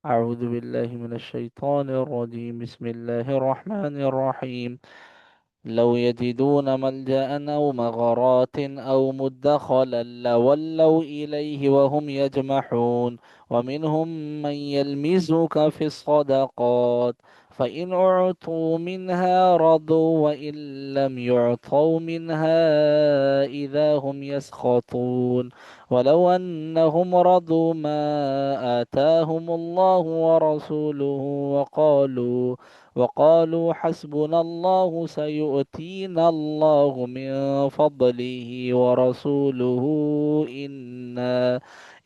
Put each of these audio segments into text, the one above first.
أعوذ بالله من الشيطان الرجيم. بسم الله الرحمن الرحيم. لو يجدون ملجأ أو مغارات أو مدخلا لولوا إليه وهم يجمحون. ومنهم من يلمزك في الصدقات فإن أعطوا منها رضوا وإن لم يعطوا منها إذا هم يسخطون. ولو أنهم رضوا ما آتاهم الله ورسوله وقالوا حسبنا الله سيؤتينا الله من فضله ورسوله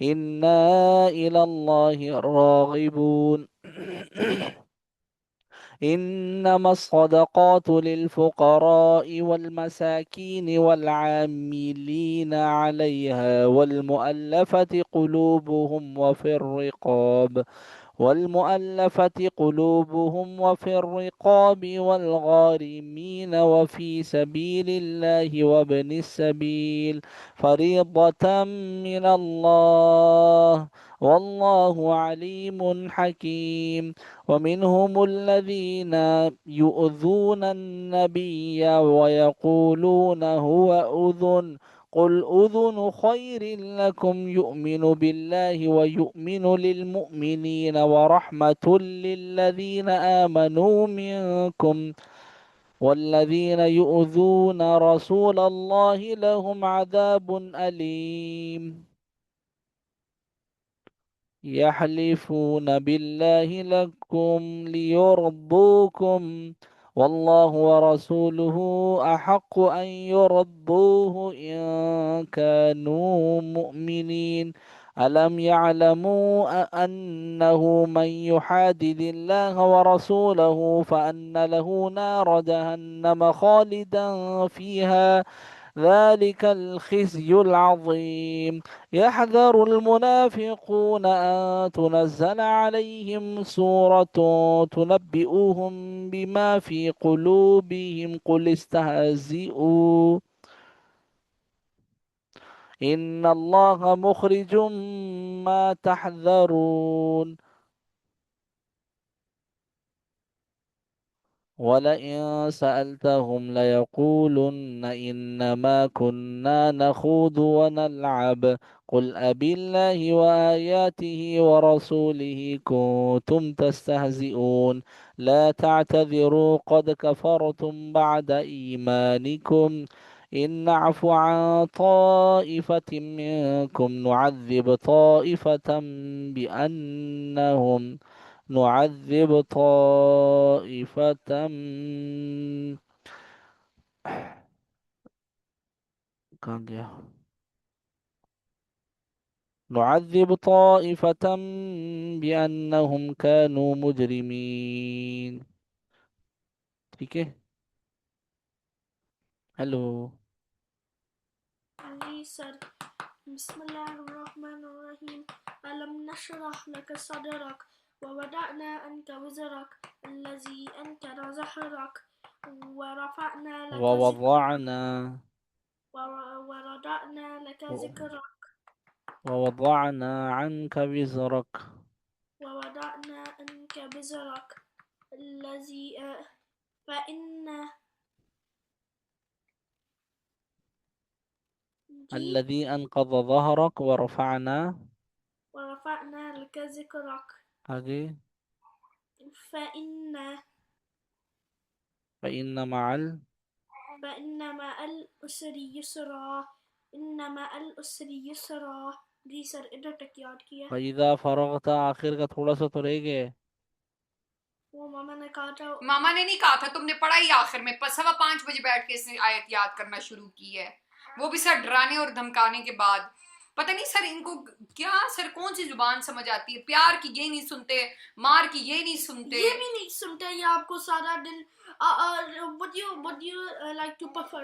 إنا إلى الله راغبون. إنما الصدقات للفقراء والمساكين والعاملين عليها وفي الرقاب والغارمين وفي سبيل الله وابن السبيل فريضة من الله والله عليم حكيم. ومنهم الذين يؤذون النبي ويقولون هو أذن قل أذن خير لكم يؤمن بالله ويؤمن للمؤمنين ورحمة للذين آمنوا منكم والذين يؤذون رسول الله لهم عذاب أليم. يحلفون بالله لكم ليرضوكم والله ورسوله أحق أن يرضوه إن كانوا مؤمنين. ألم يعلموا أنه من يحادد الله ورسوله فأن له نار جهنم خالدا فيها ذلك الخزي العظيم. يحذر المنافقون أن تنزل عليهم سورة تنبئهم بما في قلوبهم قل استهزئوا إن الله مخرج ما تحذرون. ولئن سألتهم ليقولن إنما كنا نخوض ونلعب قل أبالله وآياته ورسوله كنتم تستهزئون لا تعتذروا قد كفرتم بعد إيمانكم إن نعف عن طائفة منكم نعذب طائفة कहाँ गया نعذب طائفة بأنهم كانوا مجرمين. ठीक है। हेलो। जी सर। बिस्मिल्लाहिर्रहमानिर्रहीम। अलम नशरह लक सदरक ववदअना अन्का विज़रक अल्लज़ी अंकरा ज़हरक ورفعنا لك ووضعنا ورفعنا لك ذكرك ووضعنا عنك وزرك ووضعنا عنك وزرك الذي فإن الذي أنقض ظهرك ورفعنا لك ذكرك आगे فإن فإن مع مع العسر يسرا إن مع العسر يسرا। जी सर इधर तक याद किया। فإذا فرغت आखिर का थोड़ा सा तो रह गए। वो मामा ने कहा था। मामा ने नहीं कहा था, तुमने पढ़ा ही आखिर में। 5:15 बजे बैठ के इसने आयत याद करना शुरू की है, वो भी सर डराने और धमकाने के बाद। पता नहीं सर इनको क्या, सर कौन सी जुबान समझ आती है। प्यार की ये नहीं सुनते, मार की ये नहीं सुनते, ये भी नहीं सुनते। ये आपको सारा दिन what do you like to prefer